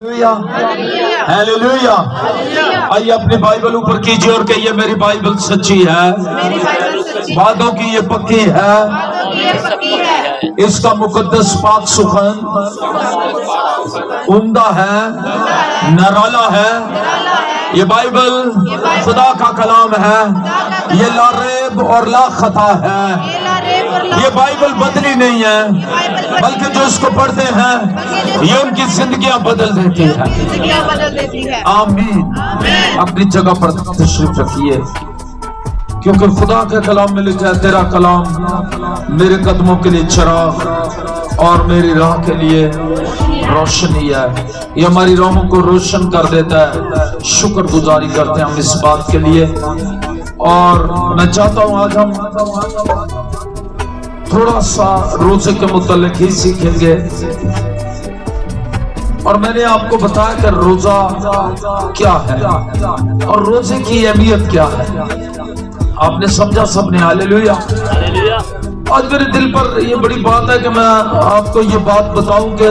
Hallelujah. आइए अपनी Bible ऊपर कीजिए और कहिए मेरी बाइबल सच्ची है, वादों की ये पक्की है, इसका मुकद्दस पाक सुखन उम्दा है, नराला है। ये बाइबल खुदा का कलाम है, ये लारेब और ला खता है। ये बाइबल बदली नहीं है, बल्कि जो इसको पढ़ते हैं ये उनकी जिंदगियां बदल देती है। आमीन। अपनी जगह पर तशरीफ रखिए, क्योंकि खुदा के कलाम में लिखा है तेरा कलाम मेरे कदमों के लिए चिराग और मेरी राह के लिए रोशनी है। ये हमारी राहों को रोशन कर देता है। शुक्रगुजारी करते हैं हम इस बात के लिए। और मैं चाहता हूं आज हम थोड़ा सा रोजे के मुतालिक ही सीखेंगे। और मैंने आपको बताया कि रोजा क्या है और रोजे की अहमियत क्या है। आपने समझा सबने? हालेलुया। आज मेरे दिल पर ये बड़ी बात है कि मैं आपको ये बात बताऊं कि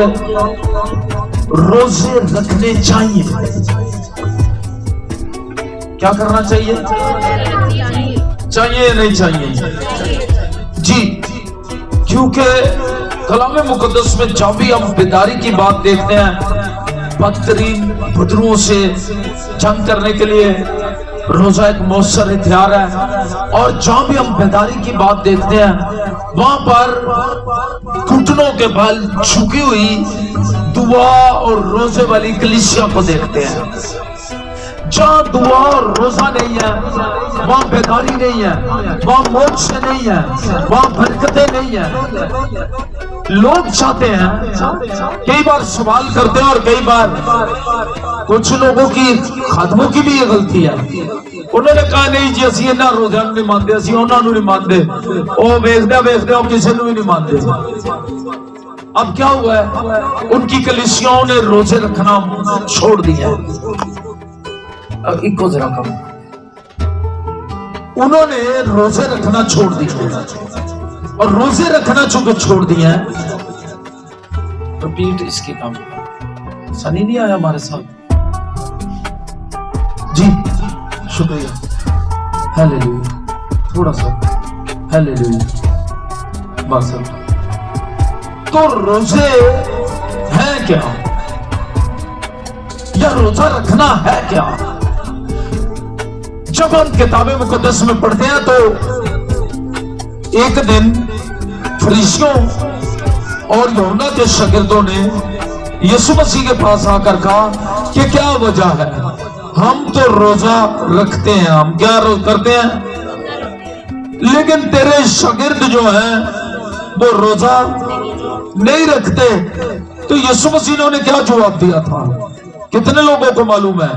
रोजे रखने चाहिए। क्या करना चाहिए? चाहिए या नहीं चाहिए? जी, क्योंकि कलाम मुकद्दस में जब भी हम बेदारी की बात देखते हैं, बदतरीन बदरुओं से जंग करने के लिए रोजा एक मौसर हथियार है। और जहां भी हम बेदारी की बात देखते हैं वहां पर घुटनों के बल झुकी हुई दुआ और रोजे वाली कलीसिया को देखते हैं। जहां दुआ और रोजा नहीं है वहां बेदारी नहीं है, वहां मोक्ष नहीं है, वहां बरकतें नहीं है। लोग चाहते हैं, कई बार सवाल करते हैं और कई बार कुछ लोगों की खादमों की भी ये गलती है। उन्होंने कहा नहीं जी असं इन्होंने रोजा नहीं मानते, असं उन्होंने नहीं मानते, वो वेखदे किसी को भी नहीं मानते। अब क्या हुआ है? उनकी कलीसियाओं ने रोजे रखना छोड़ दिया। इको जरा कम, उन्होंने रोजे रखना छोड़ दिया। और रोजे रखना चूंकि छोड़ दिया है, रिपीट इसकी काम सनी नहीं आया हमारे साथ जी। शुक्रिया। हालेलुया। थोड़ा सा हालेलुया। बस। तो रोजे है क्या, या रोजा रखना है क्या? जब हम किताबें मुकद्दस में पढ़ते हैं तो एक दिन फरीसियों और यूहन्ना के शागिर्दों ने यीशु मसीह के पास आकर कहा कि क्या वजह है, हम तो रोजा रखते हैं, हम क्या करते हैं, लेकिन तेरे शागिर्द जो हैं वो रोजा नहीं रखते। तो यीशु मसीह ने उन्हें क्या जवाब दिया था? कितने लोगों को मालूम है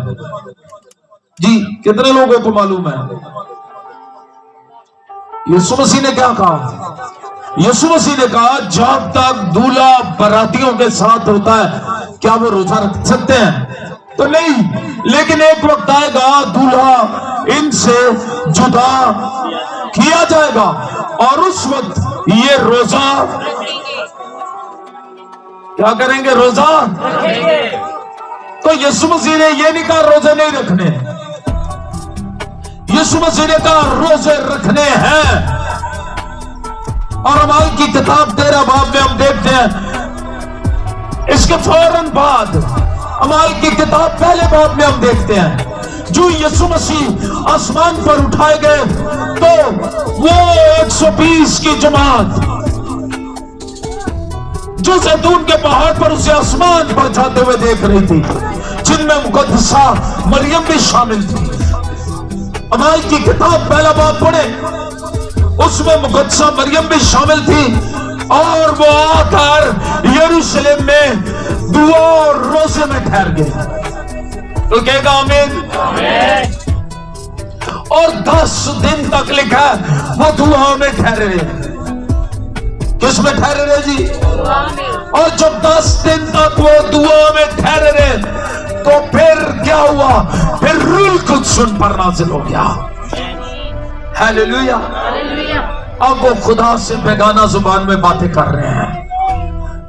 जी? कितने लोगों को मालूम है यीशु मसीह ने क्या कहा? यीशु मसीह ने कहा जब तक दूल्हा बारातियों के साथ होता है क्या वो रोजा रख सकते हैं? तो नहीं, लेकिन एक वक्त आएगा दूल्हा इनसे जुदा किया जाएगा और उस वक्त ये रोजा क्या करेंगे? रोजा। तो यीशु मसीह ने ये नहीं कहा रोजे नहीं रखने, यीशु मसीह ने कहा रोजे रखने हैं। और अमाल की किताब 13 बाब में हम देखते हैं, इसके फौरन बाद अमाल की किताब पहले बाब में हम देखते हैं जो यीशु मसीह आसमान पर उठाए गए तो वो 120 की जमात जो जैतून के पहाड़ पर उसे आसमान पर जाते हुए देख रही थी, जिनमें मुकद्दसा मरियम भी शामिल थी। अमाल की किताब पहला बाब पढ़े, उसमें मुकद्दसा मरियम भी शामिल थी। और वो आकर यरूशलेम में दुआ और रोजे में ठहर गए। तो कहेगा आमीन। और 10 दिन तक लिखा वो दुआ में ठहरे रहे। किस में ठहरे रहे जी? और जब 10 दिन तक वो दुआ में ठहरे रहे तो फिर क्या हुआ? फिर रूह कुद्स उन पर नाज़िल हो गया। हालेलुया। अब वो खुदा से बेगाना जुबान में बातें कर रहे हैं।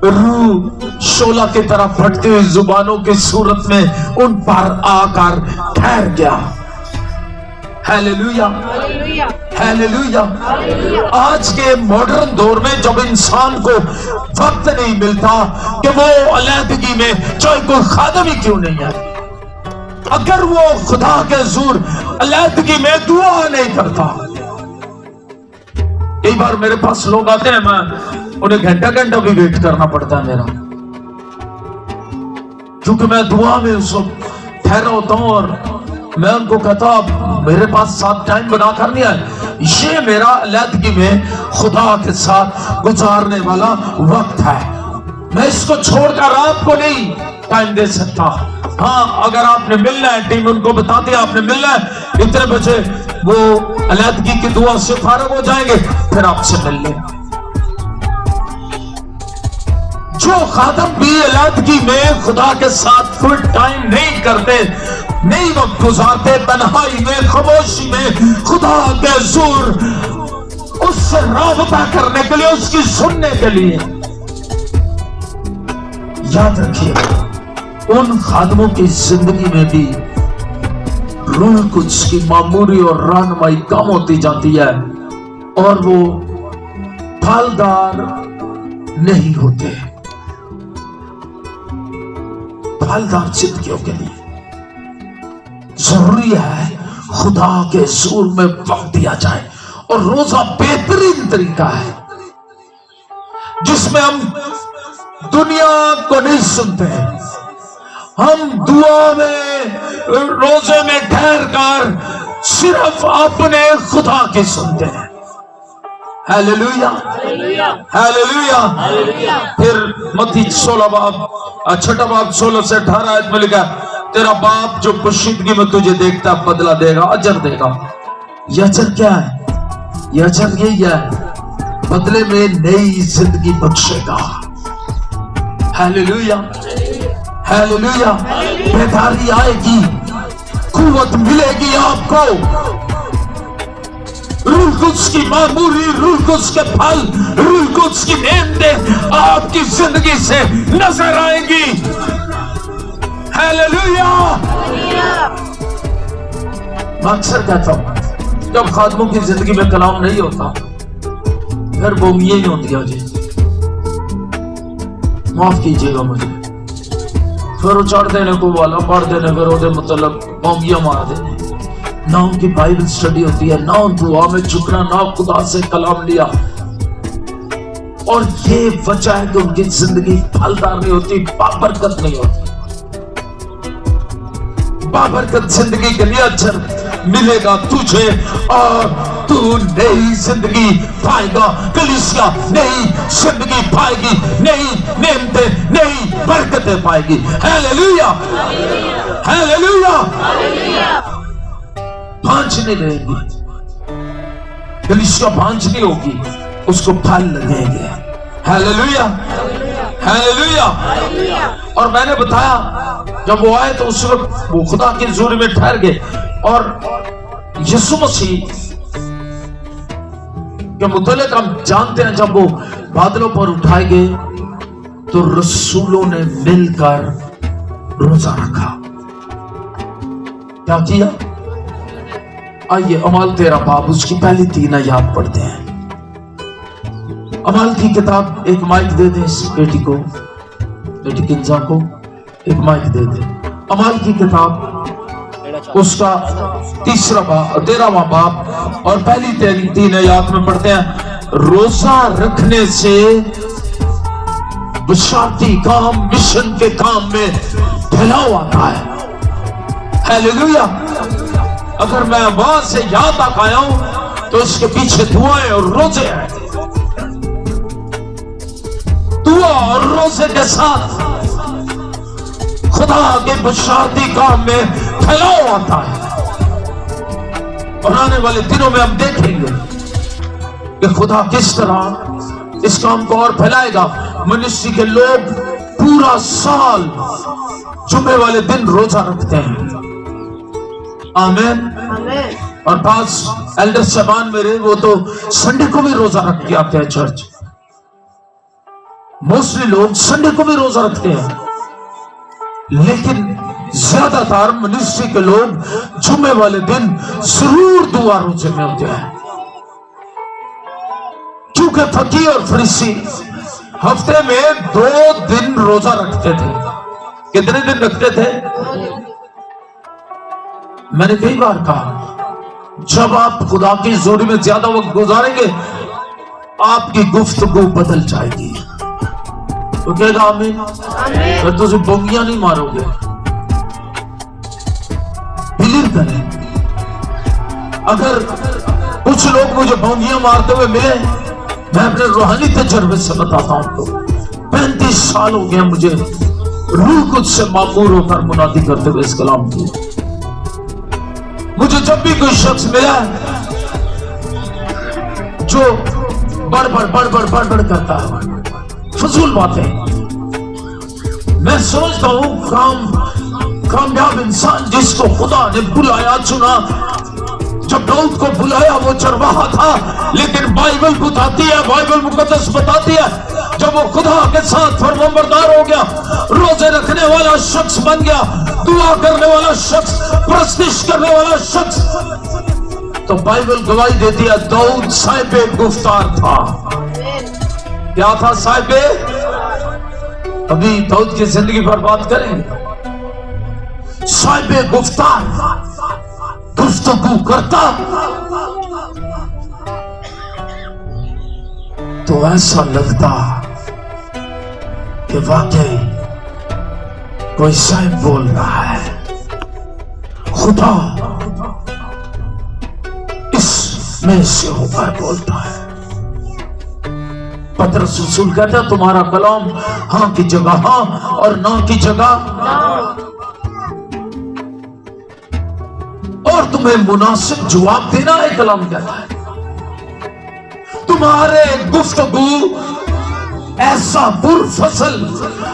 रूह शोला की तरह फटती हुई जुबानों की सूरत में उन पर आकर ठहर गया। Hallelujah, hallelujah. आज के मॉडर्न दौर में जब इंसान को वक्त नहीं मिलता कि वो अलहदगी में चाहे कोई खादम ही क्यों नहीं है, अगर वो खुदा के हुजूर अलहदगी में दुआ नहीं करता। कई बार मेरे पास लोग आते हैं, मैं उन्हें घंटा घंटा भी वेट करना पड़ता है मेरा, क्योंकि मैं दुआ में उस वक्त ठहरा होता हूं और मैं उनको कहता हूं मेरे पास साथ टाइम बनाकर नहीं आए, ये मेरा अलहदगी में खुदा के साथ गुजारने वाला वक्त है, मैं इसको छोड़कर आपको नहीं टाइम दे सकता। हाँ, अगर आपने मिलना है, टीम उनको बताते हैं आपने मिलना है इतने बजे, वो अलहदगी की दुआ से फारग हो जाएंगे, फिर आपसे मिल लें। जो खादम भी अलहदगी में खुदा के साथ फुल टाइम नहीं करते, नहीं वक्त गुजारते, तन्हाई में, खामोशी में खुदा के हुजूर उससे राबता करने के लिए, उसकी सुनने के लिए, याद रखिए उन खादमों की जिंदगी में भी रूह कुछ की मामूली और रहनुमाई कम होती जाती है और वो फलदार नहीं होते। फलदार जिंदगियों के लिए जरूरी है खुदा के हुजूर में वक्त दिया जाए, और रोजा बेहतरीन तरीका है जिसमें हम दुनिया को नहीं सुनते, हम दुआ में, रोजे में ठहर कर सिर्फ अपने खुदा की सुनते हैं। Hallelujah, hallelujah. फिर मत्ती 16 बाब 6 बाब 16 से 18 आयत में लिखा, तेरा बाप जो पोशीदगी में तुझे देखता बदला देगा, अजर देगा। यह अजर क्या है? यह अजर यही है, बदले में नई जिंदगी बख्शेगा। Hallelujah, hallelujah. बेदारी आएगी, कुव्वत मिलेगी आपको, रूह कुद्स की मामूली, रूह कुद्स के फल, रूह कुद्स की नेमतें आपकी जिंदगी से नजर आएंगी। हालेलुया। मैं अक्सर कहता हूं जब खादमों की जिंदगी में कलाम नहीं होता फिर बोमियां ही होती है, जी माफ कीजिएगा मुझे, फिर उछाड़ देने को वाला पढ़ देने, फिर उसे मतलब बोमियां मार देने, ना उनकी बाइबल स्टडी होती है, ना उन दुआ में झुकना, ना खुदा से कलाम लिया, और ये वजह है कि उनकी जिंदगी फलदार नहीं होती, बाबरकत नहीं होती। बाबरकत जिंदगी के लिए अजर मिलेगा तुझे, और तू नई जिंदगी पाएगा, कलीसिया नई जिंदगी पाएगी, नई नेमतें, नई बरकतें पाएगी। Hallelujah, hallelujah. भांज नहीं रहेगी, कलीसिया भांज नहीं होगी, उसको फल लगेंगे। Hallelujah, hallelujah. और मैंने बताया जब वो आए तो उस वक्त वो खुदा की हुजूरी में ठहर गए, और यीशु मसीह के मुतल्लिक हम जानते हैं जब वो बादलों पर उठाए गए तो रसूलों ने मिलकर रोजा रखा। क्या किया? आइए अमाल 13 बाब उसकी पहली 3 आयत पढ़ते हैं। अमाल की किताब, एक माइक दे दें इस बेटी को, बेटी किंजा को एक माइक दे दें। अमाल की किताब उसका 13वां बाब और पहली 3 आयत में पढ़ते हैं, रोजा रखने से बशाती काम, मिशन के काम में फैलाव आता है। हालेलुया। अगर मैं वहां से यहां तक आया हूं तो इसके पीछे दुआएं और रोजे हैं। दुआ और रोजे के साथ खुदा के बशाती काम में फैलाव आता है, और आने वाले दिनों में हम देखेंगे कि खुदा किस तरह इस काम को और फैलाएगा। मनुष्य के लोग पूरा साल जुमे वाले दिन रोजा रखते हैं। आमीन। और पास एल्डर साहबान मेरे, वो तो संडे को भी रोजा रख के आते हैं चर्च। मोस्टली लोग संडे को भी रोजा रखते हैं, लेकिन ज्यादातर मनुष्य के लोग जुम्मे वाले दिन जरूर दुआ रोजे में होते हैं, क्योंकि फकीह और फरीसी हफ्ते में 2 दिन रोजा रखते थे। कितने दिन रखते थे? मैंने कई बार कहा, जब आप खुदा की जोड़ी में ज्यादा वक्त गुजारेंगे आपकी गुफ्तगू बदल जाएगी। तो कहेगा आमीन। फिर तुझे बोंगियां नहीं मारोगे। बिलीव करें, अगर कुछ लोग मुझे बोंगियां मारते हुए मिले, मैं अपने रूहानी तजर्बे से बताता हूं, तो 35 साल हो गए मुझे रूह कुछ से मामूर होकर मुनादी करते हुए इस कलाम की। मुझे जब भी कोई शख्स मिला जो बड़ करता है, फजूल बातें, मैं सोचता हूं कामयाब इंसान जिसको खुदा ने बुलाया चुना। जब दाऊद को बुलाया वो चरवाहा था, लेकिन बाइबल बताती है, बाइबल मुकद्दस बताती है, जब वो खुदा के साथ फरमानबरदार हो गया, रोजे रखने वाला शख्स बन गया, दुआ करने वाला शख्स, प्रस्तिश करने वाला शख्स, तो बाइबल गवाही देती है दाऊद साहिबे गुफ्तार था। क्या था? साहिबे। अभी दाऊद की जिंदगी पर बात करेंगे। साहिबे गुफ्तार, गुफ्तगू करता, तो ऐसा लगता कि वाकई कोई साहिब बोल रहा है। खुदा इसमें से होकर बोलता है। पतरस रसूल कहता है तुम्हारा कलाम हां की जगह हां और ना की जगह ना, और तुम्हें मुनासिब जवाब देना है। कलाम कहता है तुम्हारे गुफ्तगू ऐसा पुरफसल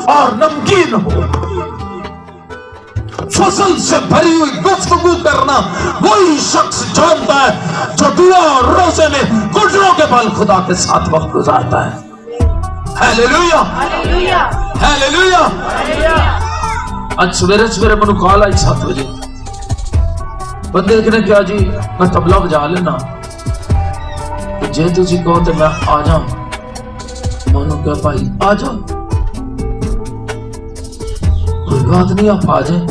और नमकीन हो। फसल से भरी हुई गुफ्तगू करना वही शख्स जानता है जो दुआ और रोजे में घुटनों के बल खुदा के साथ वक्त गुजारता है। Hallelujah, hallelujah, hallelujah. आज सवेरे सवेरे मनु कॉल आई 7 बजे, बंदे ने क्या जी मैं तबला बजा लेना, जे तुझी कहो तो मैं आ जाऊं। मनु क्या भाई आ जाओ, कोई बात नहीं आप आ जाए।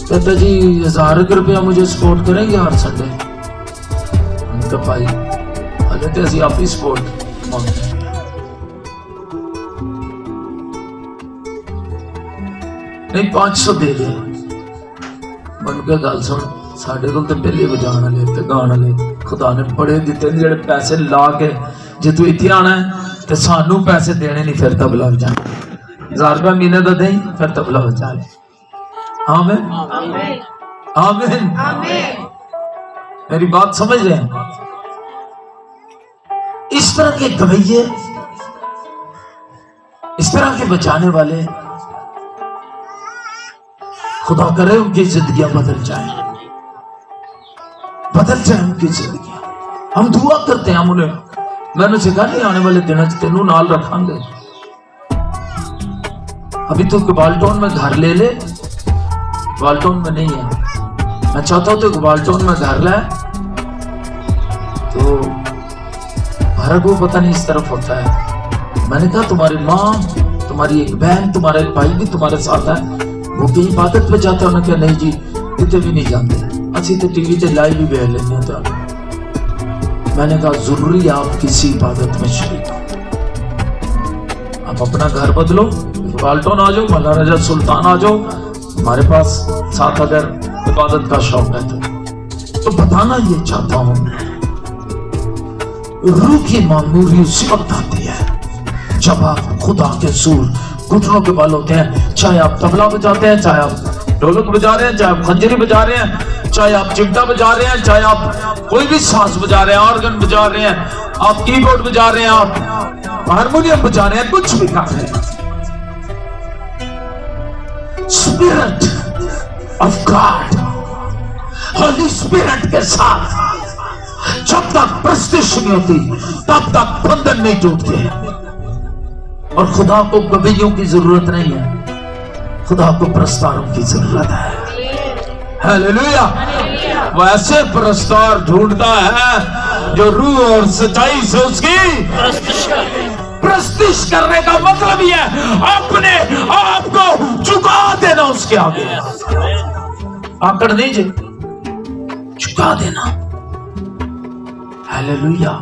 कहते जी 1000 रुपया मुझे सपोर्ट करेंगे हर संडे। उनका भाई अरे तो असि आप ही सपोर्ट मांगते नहीं 500 दे दे। मन के गल सुन, साढ़े को तो पहले बजाने वाले ते गाने वाले खुदा ने बड़े दिते ने, जेड़े पैसे ला के जे तू इत्थे आना है तो सानू पैसे देने नहीं, फिर तबला बजा 1000 रुपया महीने का दें, फिर तबला बजा ले। आमीन, आमीन, आमीन, आमीन। मेरी बात समझ रहे हैं? इस तरह के गवैये, इस तरह के बचाने वाले, खुदा करे उनकी जिंदगियां बदल जाए, बदल जाए उनकी जिंदगियां। हम दुआ करते हैं, हम उन्हें, मैंने सिखा नहीं आने वाले दिनों च तेनू नाल रखांगे। अभी तो कबाल्टोन में घर ले ले, कबाल्टोन में नहीं है, मैं चाहता हूं तो कबाल्टोन में घर ले, तो हर को पता नहीं इस तरफ होता है। मैंने कहा तुम्हारी माँ, तुम्हारी एक बहन, तुम्हारा एक भाई भी तुम्हारे साथ है, वो कहीं इबादत पे जाता है। उन्होंने कहा नहीं जी कितने भी नहीं जानते, अच्छी तो टीवी से लाइव भी बह लेने होता। मैंने कहा जरूरी है आप किसी इबादत में शरीक हो, आप अपना घर बदलो, बाल्टोन आ जाओ, मल्ला रजा सुल्तान आ जाओ हमारे पास साथ, अगर इबादत का शौक है तो बताना ये चाहता हूं, रूह की मामूरी उसी वक्त आती है जब आप खुदा के सूर घुटनों के बल होते हैं। चाहे आप तबला बजाते हैं, चाहे आप ढोलक बजा रहे हैं, चाहे आप खंजरी बजा रहे हैं, चाहे आप चिमटा बजा रहे हैं, चाहे आप कोई भी सांस बजा रहे हैं, ऑर्गन बजा रहे हैं, आप कीबोर्ड बजा रहे हैं, आप हारमोनियम बजा रहे हैं, कुछ भी कर रहे हैं, spirit of God, Holi spirit के साथ जब तक प्रस्तिश नहीं होती तब तक बंधन नहीं टूटते। और खुदा को गवाहियों की जरूरत नहीं है, खुदा को प्रस्तारों की जरूरत है। हालेलुया। वैसे प्रस्तार ढूंढता है जो रूह और सच्चाई से उसकी प्रस्तिश करने का मतलब ही है अपने आप को झुका देना उसके आगे। आकड़ नहीं जी, झुका देना। हालेलुया।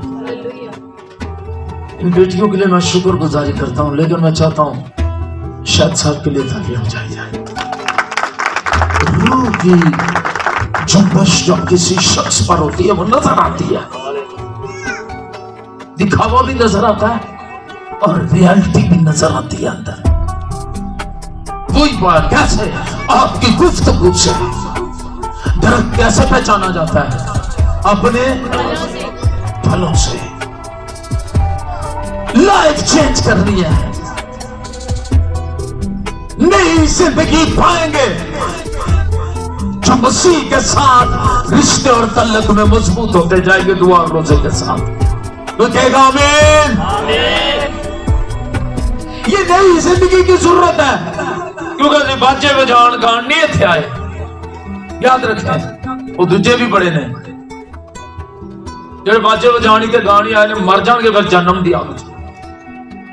इन बेटियों के लिए मैं शुक्रगुजारी करता हूं, लेकिन मैं चाहता हूं शायद साहब के लिए ताली हो जाए। रूह की जुम्बश जब किसी शख्स पर होती है वो नजर आती है, दिखावा भी नजर आता है और रियलिटी भी नजर आती है अंदर। वही बात कैसे आपकी गुफ्तगू से दरख्त कैसे पहचाना जाता है? अपने फलों से। लाइफ चेंज करनी है, नई जिंदगी पाएंगे जो मसीह के साथ रिश्ते और तल्लक में मजबूत होते जाएंगे दुआ और रोजे के साथ। तो कहेगा आमीन। ये नई जिंदगी की जरूरत है, क्योंकि बाजे बजान गान नहीं थे आए, याद रखें वो दूजे भी बड़े ने जो बाजे बजानी के गानी आए ने मर जाएंगे फिर जन्म दिया,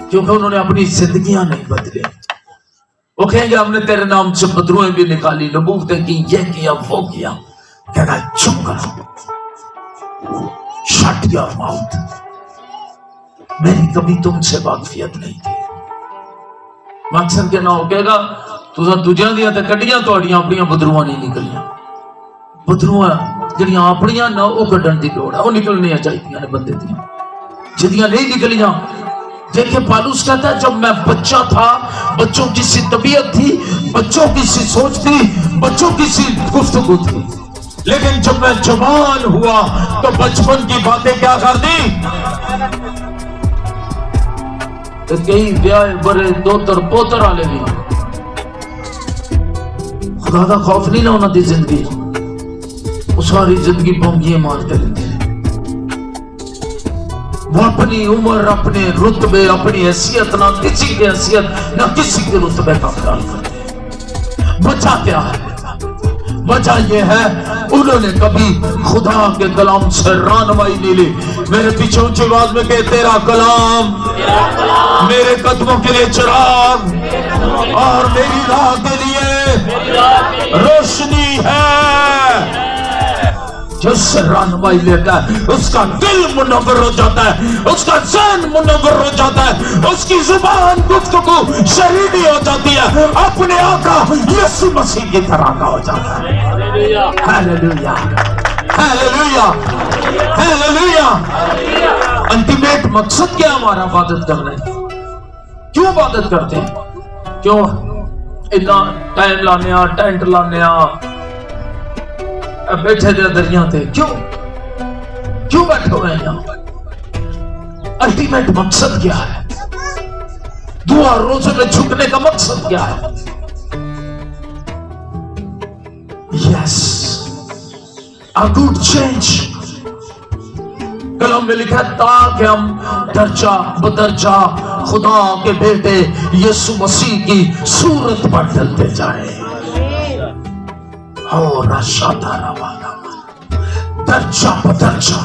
क्योंकि उन्होंने अपनी जिंदगियां नहीं बदली। वो कहेंगे हमने तेरे नाम से बदरुएं भी निकाली, नबूवतें की, ये किया वो किया। कहना चुप करो, शट योर माउथ, मेरी कभी तुमसे वाकफियत नहीं थी। मकसद के ना हो कहेगा तुसा दूजियां दियां ते कड्डियां, तुहाडियां अपनियां बदरुआं नहीं निकलियां। बदरुआं जिहड़ियां अपनियां ना वो कड्डण दी लोड़ है, वो निकलनियां चाहिदियां ने बंदे दियां, जिहदियां नहीं निकलियां। देखिए पालूस कहता है जब मैं बच्चा था बच्चों की सी तबीयत थी, बच्चों की सी सोच थी, बच्चों की सी गुफ्तगू थी, लेकिन जब मैं जवान हुआ तो बचपन की बातें क्या कर दी। तो कई ब्याह बड़े दोतर पोतर आले भी खुदा का खौफ नहीं ना उन्होंने जिंदगी, वो सारी जिंदगी बंगियां मारते रहते हैं। वो अपनी उम्र, अपने रुतबे, अपनी हैसियत, ना किसी की हैसियत ना किसी के रुतबे का ख्याल करते। वजह क्या है? वजह यह है उन्होंने कभी खुदा के कलाम से रहनुमाई नहीं ली। मेरे पीछे ऊंची आवाज में कहे तेरा कलाम मेरे कदमों के लिए चिराग और मेरी राह के लिए रोशनी है। जिससे रहनुमाई लेता है उसका दिल मुनव्वर हो जाता है, उसका ज़हन मुनव्वर हो जाता है, उसकी जुबान गुफ्तगू शरीरी हो जाती है, अपने आका यीशु मसीह की तरह का हो जाता है। Hallelujah, hallelujah, hallelujah. अल्टीमेट मकसद क्या हमारा इबादत करने? क्यों इबादत करते हैं? क्यों इतना टाइम लाने, टेंट लाने, बैठे थे दरिया थे, क्यों बैठे हुए हैं यहाँ? अल्टीमेट मकसद क्या है? दुआ रोजे में झुकने का मकसद क्या है? Yes, a good change. कलम में लिखा है ताकि हम दर्जा बदर्जा खुदा के बेटे यीशु मसीह की सूरत पर ढलते जाए। और दर्जा बदर्जा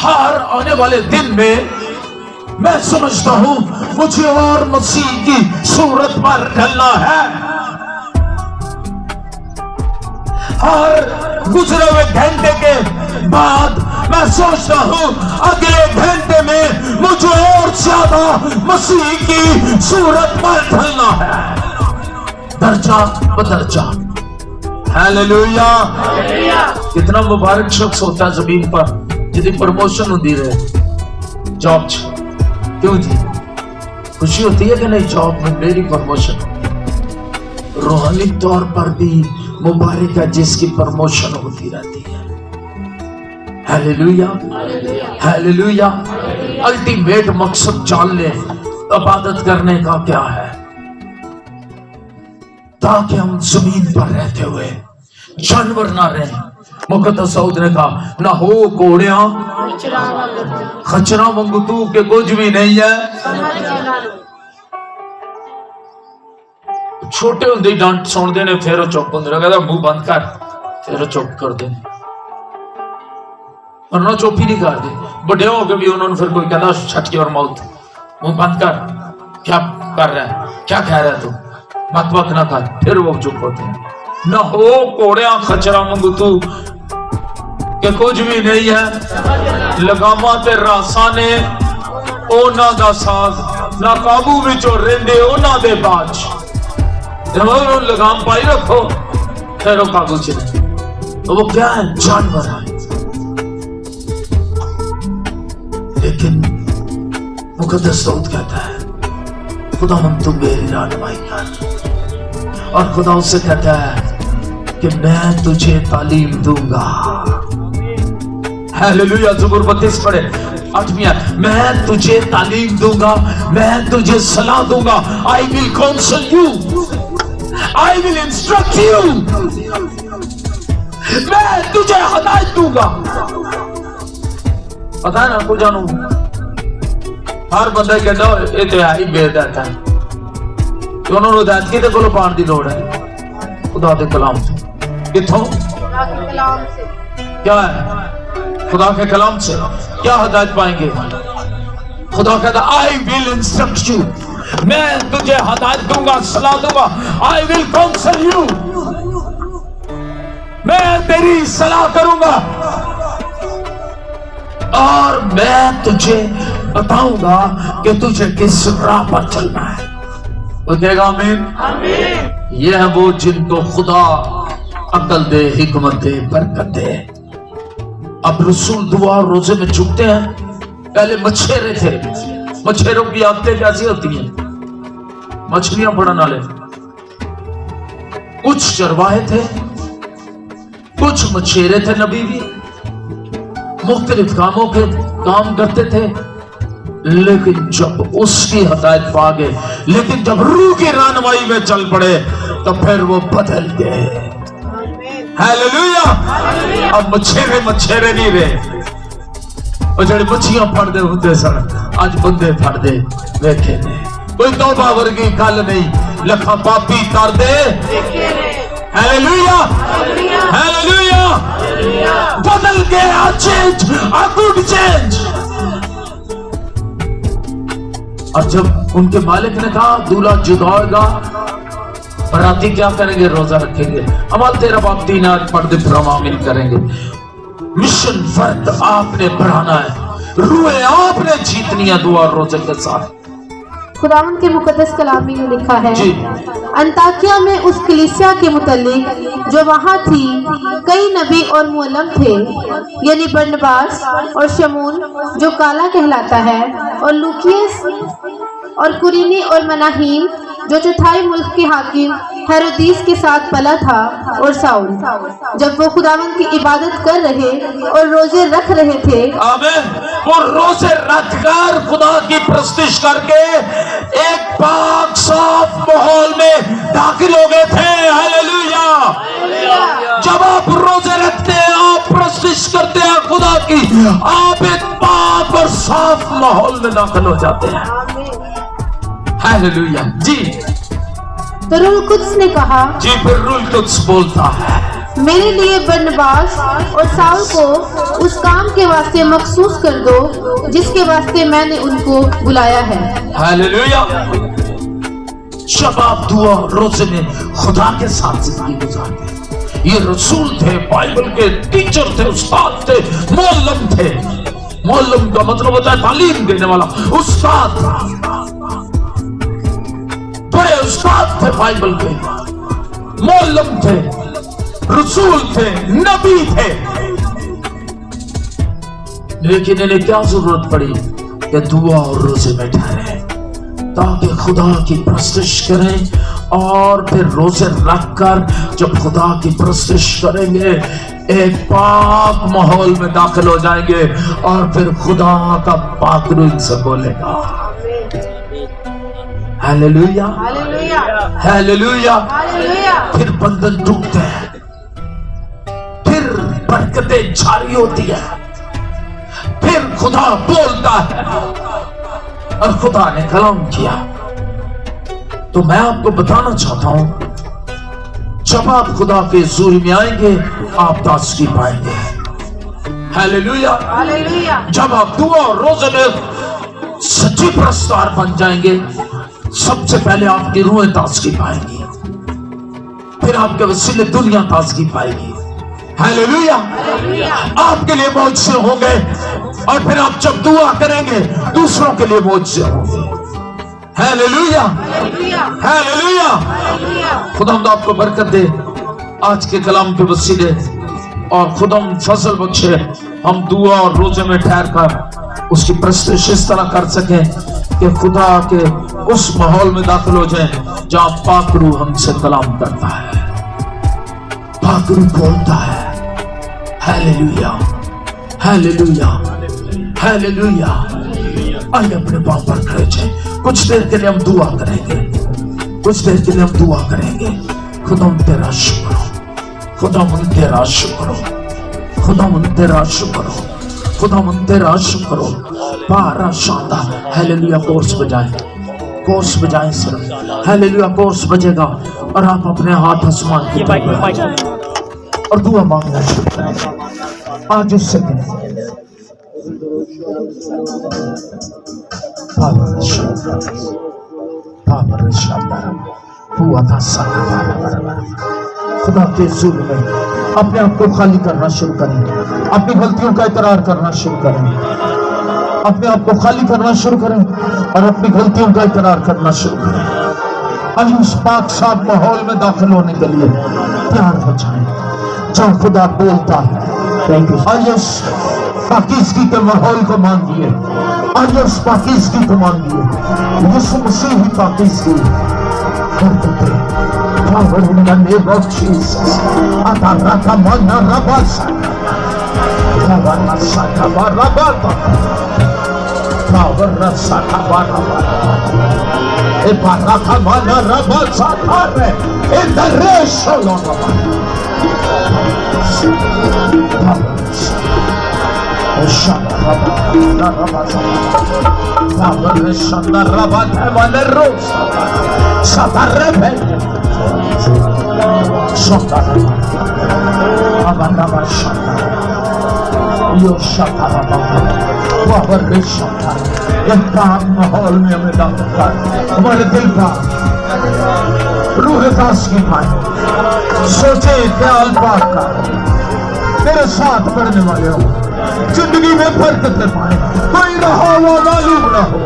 हर आने वाले दिन में मैं समझता हूं मुझे और मसीह की सूरत पर ढलना है। हर गुजरे हुए घंटे के बाद मैं सोचता हूं अगले घंटे में मुझे और ज्यादा मसीह की सूरत पर ढलना है, दर्जा बदर्जा। हालेलुया। कितना मुबारक शख्स होता है जमीन पर जिसकी प्रमोशन होती रहे जॉब। क्यों जी? खुशी होती है कि नहीं जॉब में मेरी प्रमोशन होती? रूहानी तौर पर भी मुबारक है जिसकी प्रमोशन होती रहती है। Hallelujah, hallelujah. अल्टीमेट मकसद जान ले इबादत करने का क्या है, ताकि हम जमीन पर रहते हुए जानवर ना रहें, मुकद्दस सऊद ने कहा ना हो कोड़िया खचरा वांगू तू के कुछ भी नहीं है। छोटे होंदे ही डांट सुनते ने, फिर चुप होंदे ने, कहता मुंह बंद कर, फिर चुप करते हैं, वरना चुप ही नहीं करते। बड़े हो के भी उन्होंने फिर कोई कहता शट योर माउथ, मुंह बंद कर, क्या कर रहा है, क्या कह रहा है तू, मत मत ना कर, फिर वो चुप होते हैं। ना हो कोड़िया खचरा वांगू तू कि कुछ भी नहीं है। लगामा ते रासा ने ओना दा साज ना काबू विचों रेंदे ओना दे बाज। लगाम पाई रखो फिर वो काबू चले। तो वो क्या है, जानवर है। लेकिन मुकद्दस सऊद कहता है खुदा हम तुम मेरी रहनुमाई कर, और खुदा उससे कहता है कि मैं तुझे तालीम दूंगा। हालेलुया। ज़बूर 32 पढ़े 8वीं आयत, मैं तुझे तालीम दूंगा, मैं तुझे सलाह दूंगा। I will counsel you, I will instruct you, मैं तुझे हदायत दूंगा। पता है ना को जानू, हर बंदा कहता ये तो है ही बेहदायत है, तो उन्होंने हिदायत किते कोलों पाने की लोड़ है? खुदा के कलाम से। किथों? क्या है? खुदा के कलाम से। क्या हिदायत पाएंगे? खुदा कहता आई विल इंस्ट्रक्ट यू, मैं तुझे हिदायत दूंगा, सलाह दूंगा। आई विल काउंसल यू, मैं तेरी सलाह करूंगा, और मैं तुझे बताऊंगा कि तुझे किस राह पर चलना है। वो कहेगा आमीन, आमीन। ये है वो जिनको खुदा अकल दे, हिकमत दे, बरकत दे। अब रसूल दुआ और रोजे में झुकते हैं। पहले मछेरे थे, मछेरों की आदतें कैसी होती हैं? मछलियां पकड़ने वाले। कुछ चरवाहे थे, कुछ मछेरे थे, नबी भी मुख्तलिफ कामों के काम करते थे। लेकिन जब उसकी हिदायत पा गए, लेकिन जब रूह की रहनुमाई में चल पड़े तो फिर वो बदल गए। हालेलुया। अब मछेरे मछेरे नहीं रहे, और जड़े मछियां फड़ते होंगे सन अज बंदे फड़ते वेखे ने। कोई तौबा वर्गी गल नहीं, लखा पापी कर दे। Hallelujah, hallelujah. बदल गया, चेंज, अ गुड चेंज। और जब उनके मालिक ने कहा दूल्हा जुदाएगा, बराती क्या करेंगे? रोजा रखेंगे। अमल तेरा बाप 3 आज पढ़ते प्रमाणित करेंगे। मिशन फर्द आपने बढ़ाना है, रूहे आपने जीतनी है दुआ और रोजे के साथ। खुदावन के मुकद्दस कलाम में लिखा है, अंताकिया में उस कलीसिया के मुतल्लिक जो वहाँ थी कई नबी और मुअल्लिम थे, यानी बरनबास और शमून जो काला कहलाता है, और लूकियस और कुरीनी और मनाहीम जो चौथाई मुल्क के हाकिम हेरोदीस के साथ पला था, और साउल। जब वो खुदावन की इबादत कर रहे और रोजे रख रहे थे, आमीन, और रोजे रखकर खुदा की प्रस्तुति करके एक पाक साफ माहौल में दाखिल हो गए थे। हालेलुया। जब आप रोजे रखते हैं, आप प्रस्तुति करते हैं खुदा की, आप एक पाक और साफ माहौल में दाखिल हो जाते हैं। हालेलुया। जी, तो रूह कुद्स ने कहा, जी, फिर रूह कुद्स बोलता है, मेरे लिए बरनबास और साउल को उस काम के वास्ते मखसूस कर दो जिसके वास्ते मैंने उनको बुलाया है। हालेलुया। जब आप दुआ रोजे में खुदा के साथ जिंदगी गुजारते, ये रसूल थे, बाइबल के टीचर थे, उस्ताद थे, मुअल्लिम थे। मुअल्लिम का मतलब होता है तालीम देने वाला, उस्ताद। बड़े उस्ताद थे, बाइबल के मुअल्लिम थे, रसूल थे, नबी थे। लेकिन इन्हें क्या जरूरत पड़ी कि दुआ और रोजे में ठहरे ताकि खुदा की प्रस्तुति करें, और फिर रोजे रखकर जब खुदा की प्रस्तुति करेंगे एक पाक माहौल में दाखिल हो जाएंगे, और फिर खुदा का पाक रूह इनसे बोलेगा। Hallelujah, hallelujah, hallelujah. हालेलुया। फिर बंधन टूटते हैं, फिर बरकतें जारी होती है। फिर खुदा बोलता है और खुदा ने कलाम किया। तो मैं आपको बताना चाहता हूं, जब आप खुदा के हुजूर में आएंगे आप ताजगी पाएंगे। Hallelujah, hallelujah. जब आप दुआ और रोजे में सच्ची प्रस्तार बन जाएंगे, सबसे पहले आपकी रूहें ताजगी पाएंगी, फिर आपके वसीले दुनिया ताजगी पाएगी। हालेलुया, आपके लिए मौजज़े होंगे और फिर आप जब दुआ करेंगे दूसरों के लिए मौजज़े होंगे। Hallelujah, hallelujah. खुदावंद आपको बरकत दे आज के कलाम के वसीले, और खुदावंद फजल बख्शे हम दुआ और रोजे में ठहर कर उसकी प्रस्तुति इस तरह कर सकें कि खुदा के उस माहौल में दाखिल हो जाएं जहां पाक रूह हमसे कलाम करता है, पाक रूह बोलता है। Hallelujah, hallelujah, hallelujah. आइए अपने पांव पर खड़े जाएं, कुछ देर के लिए हम दुआ करेंगे, कुछ देर के लिए हम दुआ करेंगे। खुदावंद तेरा शुक्र हो, खुदावंद तेरा शुक्र हो, खुदावंद तेरा शुक्र हो, खुदावंद तेरा शुक्र हो। बारा शांता हालेलुया कोर्स बजाएं, कोर्स बजाएं सिर्फ हालेलुया कोर्स बजेगा और आप अपने हाथ आसमान की तरफ बढ़ाएं और दुआ मांगना शुरू करें। आज उससे कहें खुदा के हुजूर में अपने आप को खाली करना शुरू करें, अपनी गलतियों का इकरार करना शुरू करें, अपने आप को खाली करना शुरू करें और अपनी गलतियों का इकरार करना शुरू करें। आज उस पाक साफ माहौल में दाखिल होने के लिए तैयार हो जाएं जहाँ खुदा बोलता है। आज उस पाकीज़गी के माहौल को मांगिए, आज उस पाकीज़गी को मांगिए। यीशु मसीह ही पाकीज़गी करते हैं। Power in the name of Jesus. Ataraka mana rabasa. Kawana saka barabata. Power rasaka barabata. E baraka mana rabasa kare. In the resho loraba. Power Shanda rabata rabasa. Power shanda rabata vale rosa. Sabarebe. माहौल में हमें दाखिल कर, हमारे दिल का रूह ताज़गी पाए, सोचे ख्याल पाक का तेरे साथ पढ़ने वाले हो, जिंदगी में बरकत पाए, कोई रहा हुआ मालूम न हो।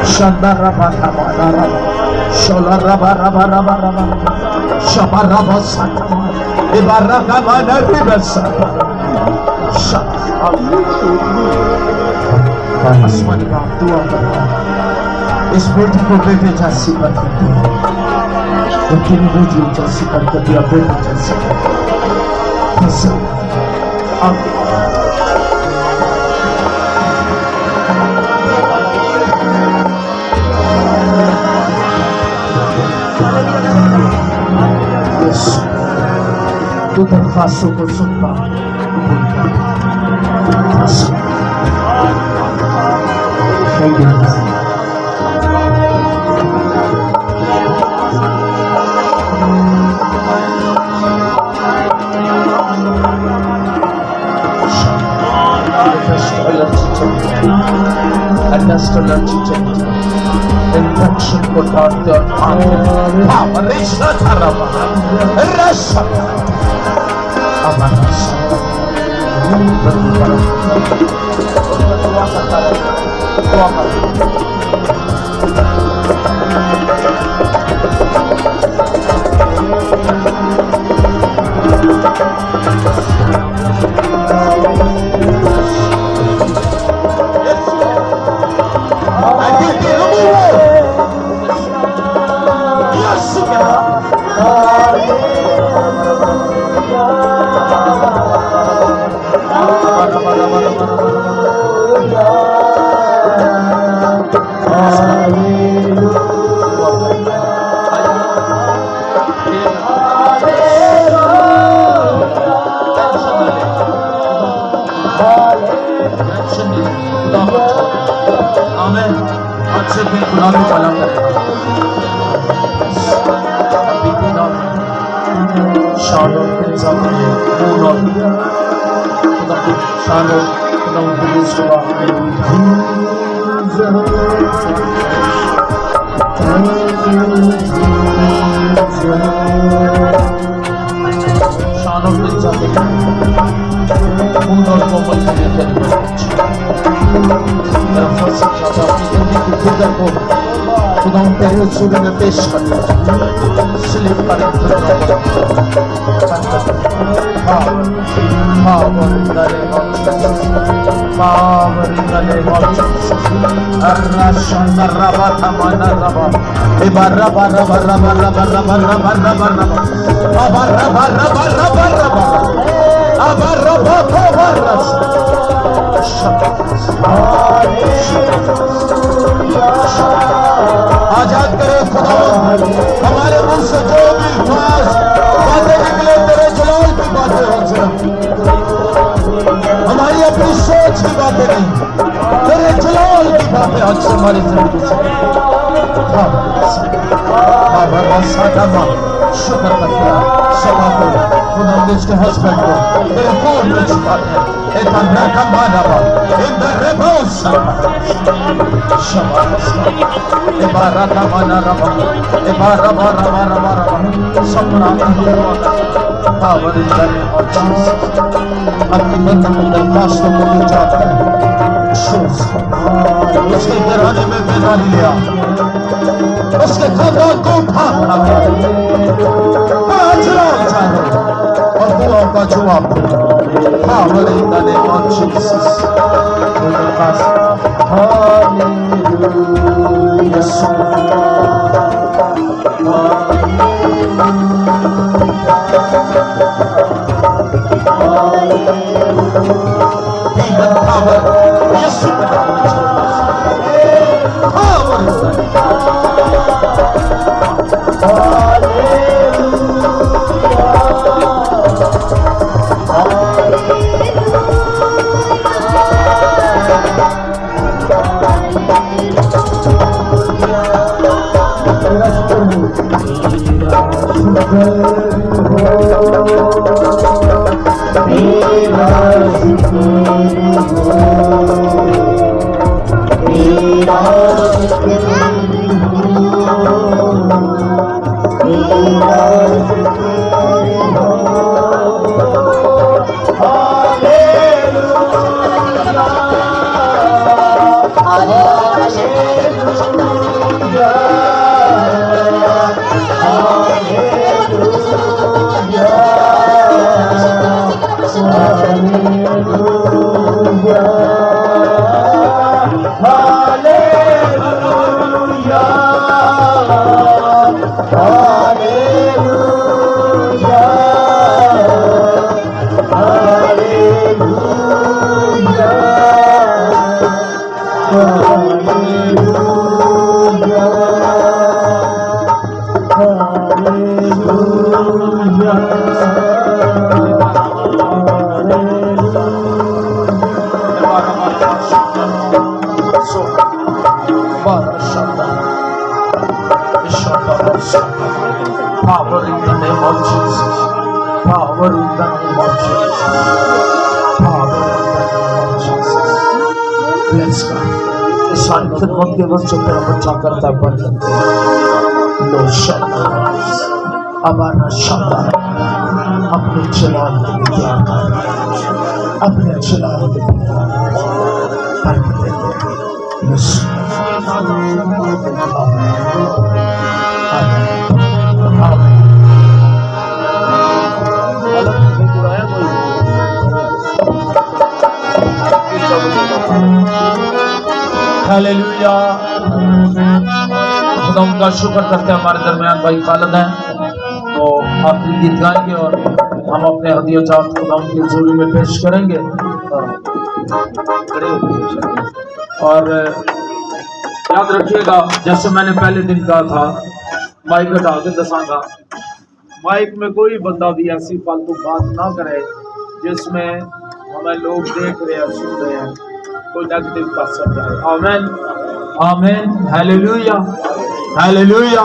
Shanda raba raba raba, shola raba raba raba raba, shaba raba sakama, ibaraka mana riba sakama, shaba. आसमानी बाप दुआ करता है, इस बेटी को बेटे जैसी बरकत दी, बेटी ने बेटी जैसी बरकत दिया, बेटे जैसी बरकत। तू दरख्वास्तों को सुनता इन्फेक्शन को काटते और से भी गुनाह को भला करेगा। शान और इंसान नूर और खुदा की शान और खुदा उनकी सुबह शान और इंसान नूर और कोमल के लिए मेरा फर्ज चाहता अपनी जिंदगी की फिक्र को खुदा तेरे हजूर में पेश करता स्लिप कर आजाद करे खुदा हमारे मुंह से जो भी बातें निकले तेरे जलाल की बातें हो हमारी अपनी सोच की बातें नहीं तेरे जलाल की बातें आज से हमारी जिंदगी से शुक्र करते हैं सभा को खुदा उसके हस्बैंड को तेरे फोन में छुपाते हैं अपनी बंद दरखास्तों को जाता है उसके घराने में बेदारी लिया उसके खानदान को उठाना और दुआओं का जवाब power in the name of Jesus. Power in the name of Jesus. Power in the name of Jesus. Power in the name of Jesus. Bless God. इस सारी खिदमत के वक्त जो तेरा बच्चा करता है बंद लो शब्द अबाना शब्द अपने जलाल के प्यार अपने जलाल के प्यार यीशु हालेलुया। खुदा उनका शुक्र करते हैं हमारे दरमियान भाई खालिद हैं तो आखिरी गीत गाएंगे और हम अपने हदिया जात खुदा उनकी हजूरी में पेश करेंगे और याद रखिएगा जैसे मैंने पहले दिन कहा था माइक हटा के दसांगा माइक में कोई बंदा भी ऐसी फालतू बात ना करे जिसमें हमें लोग देख रहे हैं सुन रहे हैं कोई नेगेटिव कर सकता है। आमीन आमीन, हालेलुया हालेलुया।